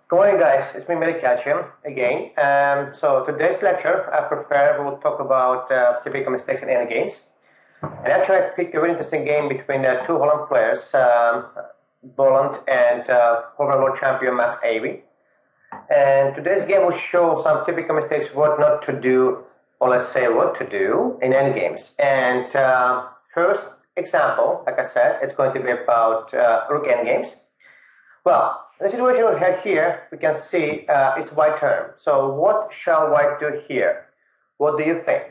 Good morning, guys. It's me, Melik again. So today's lecture I prepared, we will talk about typical mistakes in Endgames. And actually, I picked a very interesting game between two Holland players, Bolland and former world champion Max Avey. And today's game will show some typical mistakes, what not to do, or let's say what to do in Endgames. And first example, like I said, it's going to be about Rook Endgames. Well, the situation we have here, we can see it's white turn. So what shall white do here? What do you think?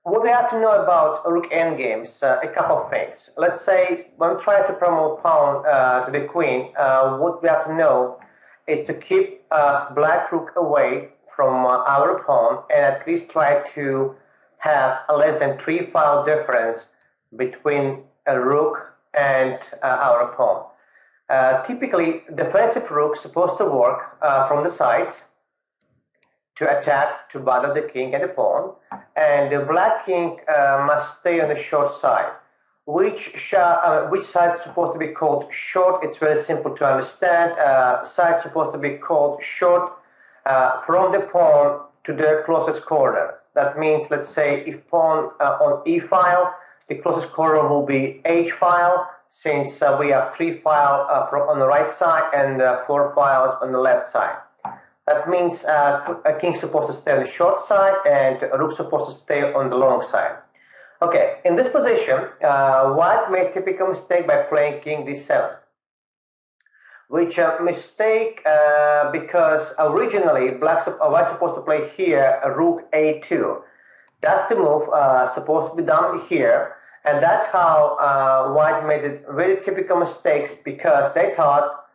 What we have to know about Rook Endgames, a couple of things. Let's say when trying to promote pawn to the queen, what we have to know is to keep black rook away from our pawn and at least try to have a less than 3 file difference between a rook and our pawn. Typically, defensive rook is supposed to work from the sides to attack to bother the king and the pawn, and the black king must stay on the short side. Which side is supposed to be called short? It's very simple to understand. Side is supposed to be called short from the pawn to the closest corner. That means, let's say, if pawn on e file, the closest corner will be h file, since we have 3 files on the right side and 4 files on the left side. That means a king is supposed to stay on the short side and a rook is supposed to stay on the long side. Okay, in this position, white made typical mistake by playing king d7. Which mistake because originally white supposed to play here rook a2. That's the move supposed to be done here. And that's how white made it very typical mistakes, because they thought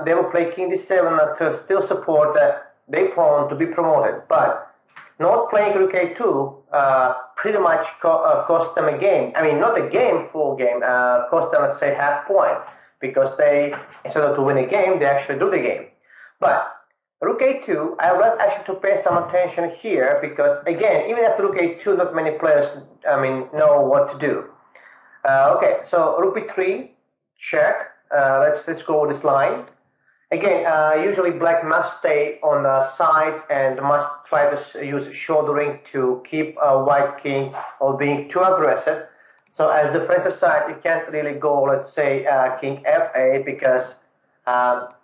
they would play king d7 to still support their pawn to be promoted. But not playing rook a2 pretty much cost them a game. I mean, not a game, full game, cost them, let's say, half point. Because they, instead of to win a game, they actually do the game. But rook a2, I would like actually to pay some attention here, because again, even after rook a2, not many players, know what to do. Okay, so rook b3, check. Let's go with this line. Again, usually black must stay on the sides and must try to use shouldering to keep white king or being too aggressive. So as defensive side, you can't really go, let's say, king f8, because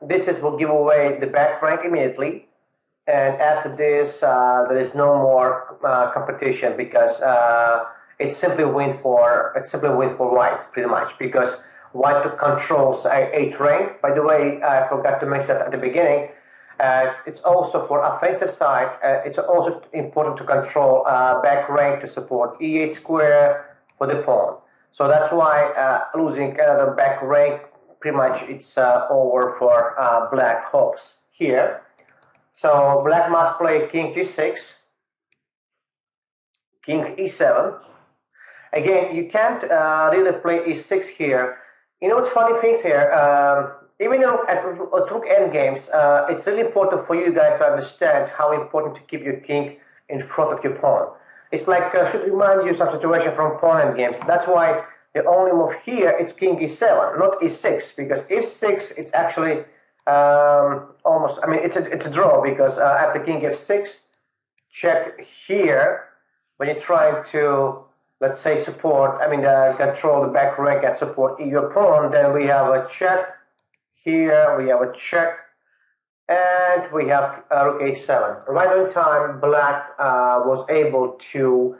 this will give away the back rank immediately, and after this there is no more competition, because it's simply win for white pretty much, because white controls 8 rank. By the way, I forgot to mention that at the beginning. It's also for offensive side. It's also important to control back rank to support e8 square for the pawn. So that's why losing another back rank, pretty much it's over for black hopes here. So black must play king g6, king e7. Again, you can't really play e6 here. You know what's funny things here? Even at Rook Endgames, it's really important for you guys to understand how important to keep your king in front of your pawn. It's like, should remind you some situation from pawn Endgames. That's why the only move here is king e7, not e6, because e6 it's actually almost, it's a draw, because after king f6, check here, when you're trying to, let's say, support, control the back rank and support your pawn, then we have a check here, we have a check, and we have rook a7. Right on time, black was able to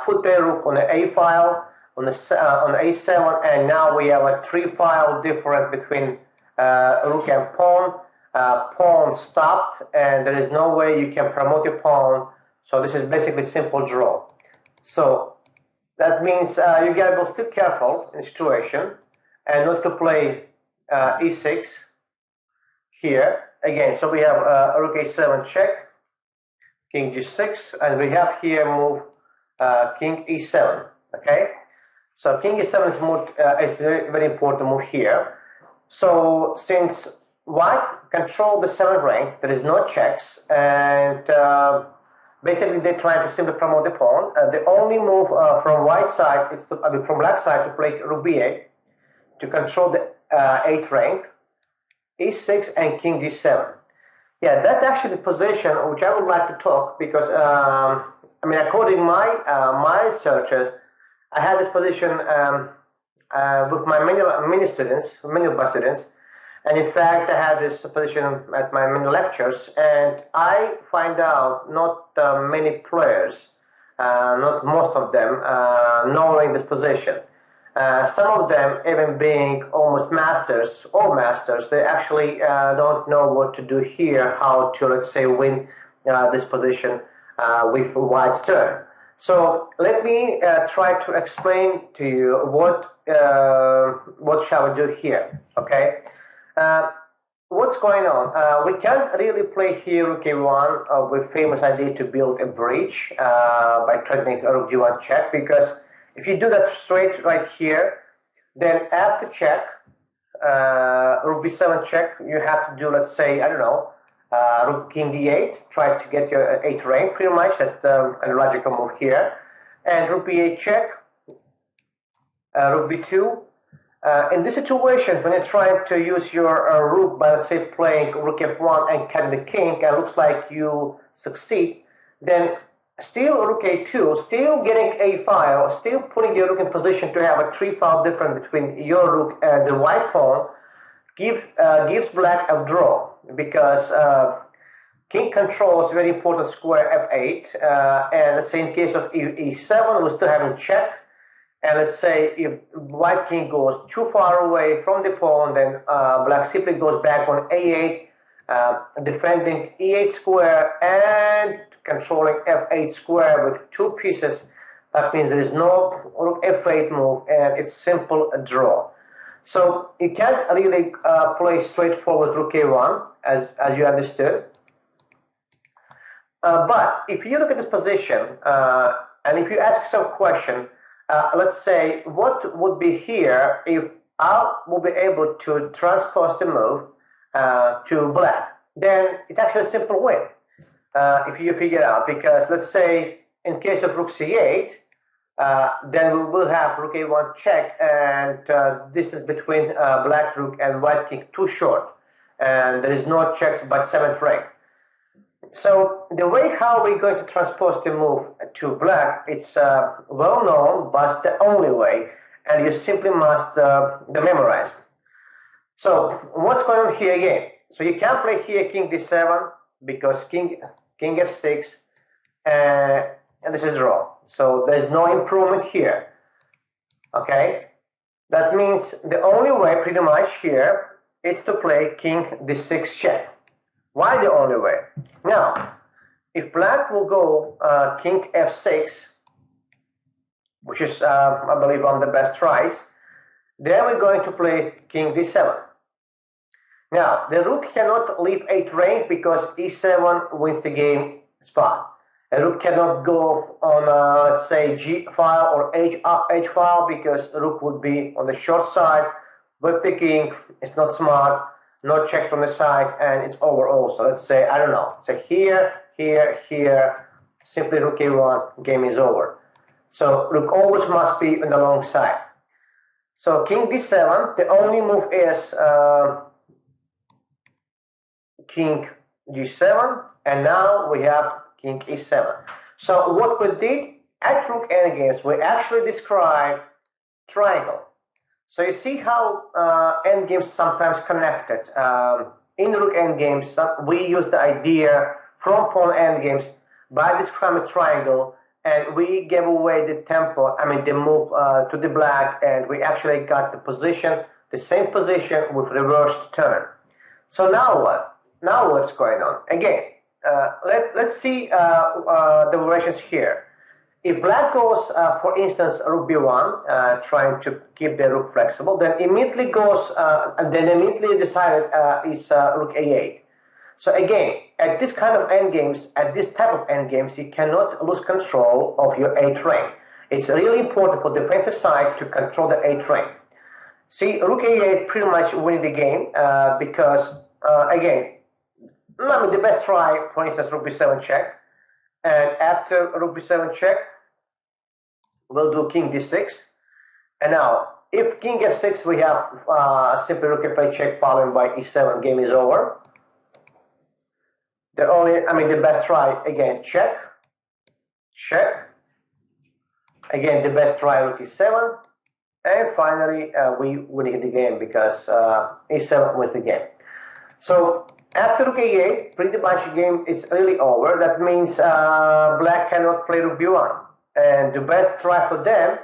put the rook on the a file, on a7, and now we have a 3 file difference between rook and pawn. Pawn stopped, and there is no way you can promote your pawn. So this is basically simple draw. So that means you gotta be still careful in the situation and not to play e6 here. Again, so we have rook a7 check, king g6, and we have here move king e7. Okay, so king e7 is moved, is very, very important move here. So since white control the 7th rank, there is no checks, and basically they try to simply promote the pawn. The only move from white side is to, from black side, to play rook b8 to control the 8th rank. e6 and king d7. Yeah, that's actually the position which I would like to talk, because I mean, according to my searches, I had this position with my many students, many of my students, and in fact, I had this position at my many lectures, and I find out not many players, not most of them, knowing this position. Some of them, even being almost masters or masters, they actually don't know what to do here, how to, let's say, win this position with white's turn. So let me try to explain to you what shall we do here. Okay, what's going on? We can't really play here Rook a1 with famous idea to build a bridge by threatening Rook g1 check, because if you do that straight right here, then after check, Rook b7 check, you have to do, let's say, I don't know, Rook king d8, try to get your 8 rank, pretty much. That's a logical move here. And Rook b8 check, Rook b2. In this situation, when you're trying to use your rook by, let's say, playing Rook f1 and cutting the king, and it looks like you succeed, then still Rook a2, still getting a file, still putting your rook in position to have a 3 file difference between your rook and the white pawn, gives black a draw, because king controls very important square f8, and let's say in case of e7, we're still having check, and let's say if white king goes too far away from the pawn, then black simply goes back on a8, defending e8 square and controlling f8 square with 2 pieces. That means there is no rook f8 move, and it's simple a draw. So you can't really play straightforward Rook a1, as you understood. But if you look at this position, and if you ask yourself a question, let's say, what would be here if I will be able to transpose the move to black? Then it's actually a simple win, if you figure it out. Because let's say in case of Rook c8, then we will have Rook a1 check, and distance between black rook and white king too short, and there is no checks by 7th rank. So the way how we're going to transpose the move to black, it's well known, but the only way, and you simply must memorize. So what's going on here again? So you can't play here king d7, because king f6, and this is draw. So there's no improvement here. Okay, that means the only way pretty much here is to play king d6 check. Why the only way? Now, if black will go king f6, which is, I believe, one of the best tries, then we're going to play king d7. Now, the rook cannot leave 8 rank, because e7 wins the game spot. A rook cannot go on, let's say, g file or h file, because rook would be on the short side with the king. It's not smart. No checks from the side, and it's over also. Let's say, I don't know. So here, simply Rook a1, game is over. So rook always must be on the long side. So king d7, the only move is king g7, and now we have king e7. So what we did at Rook Endgames, we actually described triangle. So you see how endgames sometimes connected. In Rook Endgames, we use the idea from pawn endgames by describing a triangle, and we gave away the tempo, I mean the move to the black, and we actually got the position, the same position with reversed turn. So now what? Now what's going on? Again, let's see the variations here. If black goes, for instance, Rook b1, trying to keep the rook flexible, then immediately goes, and then immediately decided is Rook a8. So again, at this kind of endgames, at this type of endgames, you cannot lose control of your 8 rank. It's really important for the defensive side to control the 8 rank. See, Rook a8 pretty much winning the game, because, again, I mean, the best try, for instance, Rook b7 check, and after Rook b7 check, we'll do king d6, and now If king f6, we have simply rook f8 check followed by e7. Game is over. The best try again. Check, check. Again, the best try rook e7, and finally we win the game because e7 wins the game. So after rook a8, pretty much the game is really over. That means black cannot play rook b1, and the best try for them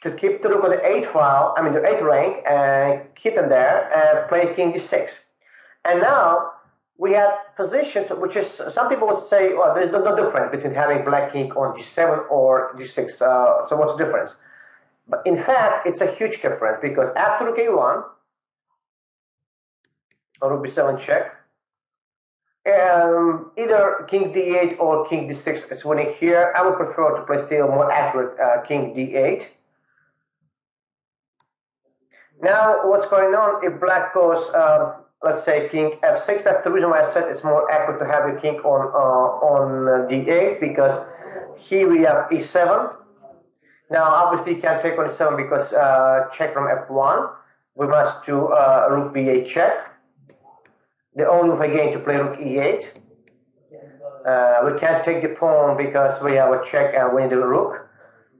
to keep the rook on the 8 file, the 8 rank, and keep them there and play king d6. And now we have positions which is, some people would say, well, there's no difference between having black king on g7 or g6. So what's the difference? But in fact, it's a huge difference because after rook a1, or rook b7 check, either king d8 or king d6 is winning here. I would prefer to play still more accurate king d8. Now, what's going on if black goes, let's say, king f6? That's the reason why I said it's more accurate to have your king on d8, because here we have e7. Now, obviously, you can't take on e7 because check from f1. We must do rook b8 check. The only move again to play rook e8. We can't take the pawn because we have a check and win the rook.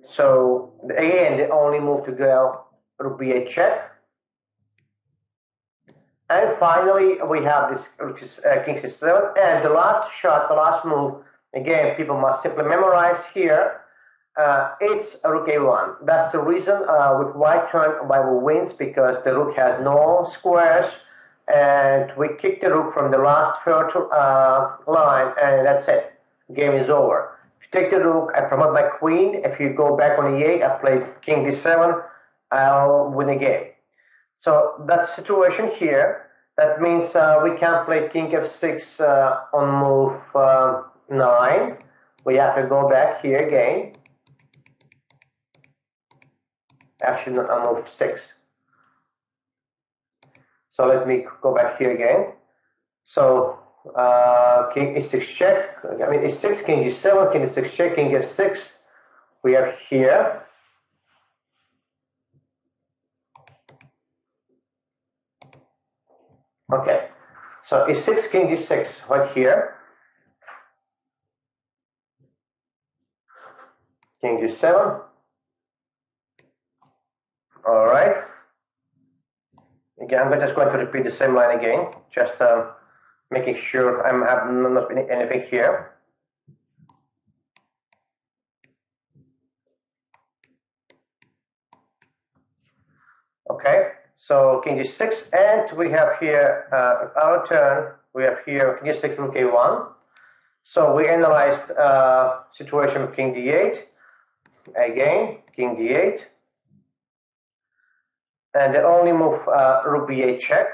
So again, the only move to go rook b8 check. And finally, we have this king c7. And the last shot, the last move, again, people must simply memorize here. It's rook a1. That's the reason with white turn, white wins, because the rook has no squares. And we kick the rook from the last third line, and that's it. Game is over. If you take the rook, I promote my queen. If you go back on e8, I play king d7, I'll win the game. So that's the situation here. That means we can't play king f6 on move 9. We have to go back here again. Actually, not on move 6. So let me go back here again. So king e6 check. E6, king g7, king e6 check, king f6. We have here. Okay. So e6, king g6 right here. King g7. All right. Again, I'm just going to repeat the same line again, just making sure I'm not anything here. Okay, so king g6, and we have here our turn. We have here king g6, rook a1. So we analyzed situation with king d8. Again, king d8. And the only move, rook b8 check.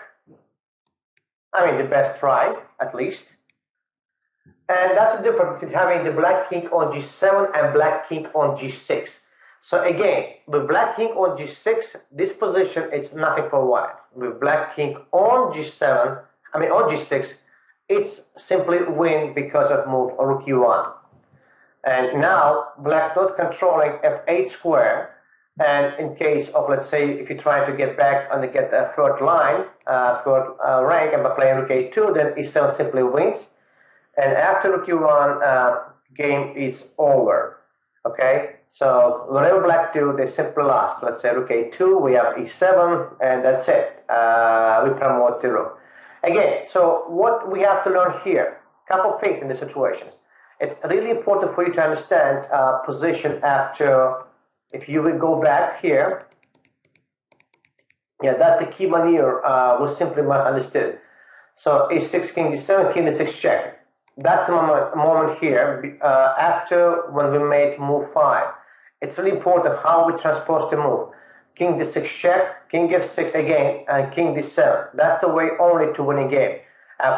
The best try, at least. And that's the difference between having the black king on g7 and black king on g6. So again, with black king on g6, this position, it's nothing for white. With black king on g7, on g6, it's simply win because of move rook e1. And now, black not controlling f8 square. And in case of, let's say, if you try to get back and get a third line, third rank, and by playing rook a2, then e7 simply wins. And after rook e1, game is over. Okay, so whatever black do, they simply lost. Let's say rook a2, we have e7, and that's it. We promote the rook. Again, so what we have to learn here, couple things in the situations. It's really important for you to understand position after. If you will go back here, that's the key maneuver we simply must understand. So a6, king d7, king d6 check. That's the moment here after when we made move 5. It's really important how we transpose the move. King d6 check, king f6 again, and king d7. That's the way only to win a game.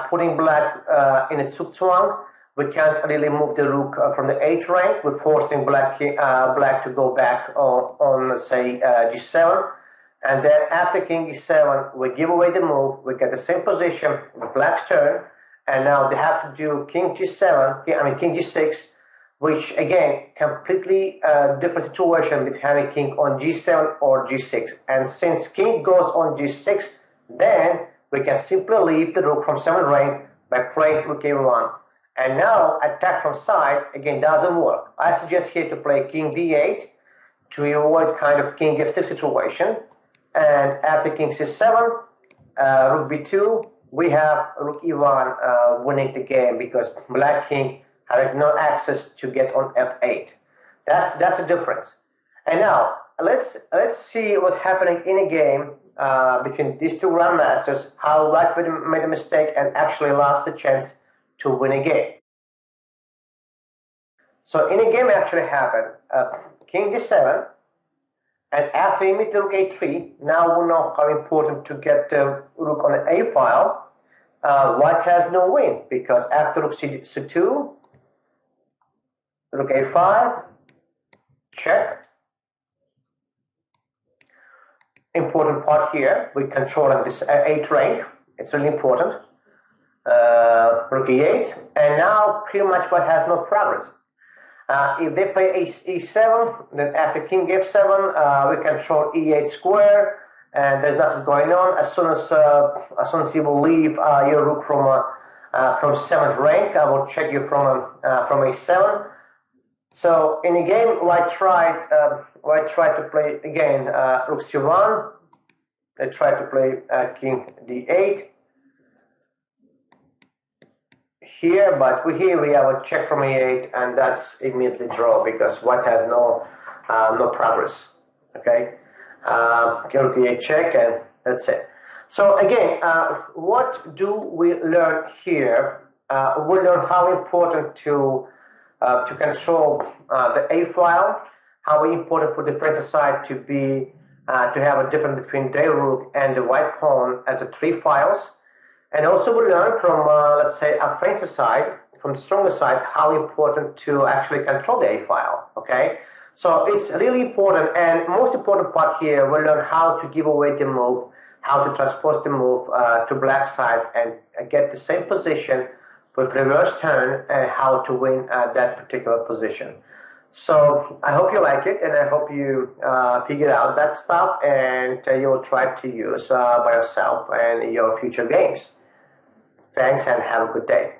Putting black in a zugzwang. We can't really move the rook from the 8th rank. We're forcing black to go back on let's say, g7. And then after king e7, we give away the move. We get the same position with black's turn. And now they have to do king g7, king g6, which again, completely different situation with having king on g7 or g6. And since king goes on g6, then we can simply leave the rook from 7th rank by playing rook a1. And now attack from side again doesn't work. I suggest here to play king d8 to avoid kind of king f6 situation. And after king c7, rook b2, we have rook e1 winning the game because black king having no access to get on f8. That's the difference. And now let's see what's happening in a game between these two grandmasters. How black made a mistake and actually lost the chance to win a game. So in a game actually happened, king d7, and after you meet the rook a3, now we know how important to get the rook on the a file. White has no win because after rook c2, rook a5, check. Important part here, we control this 8 rank. It's really important. Rook e8, and now pretty much white has no progress. If they play e7, then after king f7, we control e8 square, and there's nothing going on. As soon as you will leave your rook from 7th rank, I will check you from a7. So in a game, white tried to play again rook c1. They tried to play king d8 here, but here we have a check from a8, and that's immediately draw because white has no progress. Okay, rook e8 check, and that's it. So again, what do we learn here? We learn how important to control the a file, how important for the defensive side to be to have a difference between the rook and the white pawn as a 3 files. And also we learn from, let's say, offensive side, from the stronger side, how important to actually control the a file, okay? So it's really important, and most important part here, we learn how to give away the move, how to transpose the move to black side and get the same position with reverse turn, and how to win that particular position. So I hope you like it, and I hope you figure out that stuff, and you'll try to use by yourself and in your future games. Thanks, and have a good day.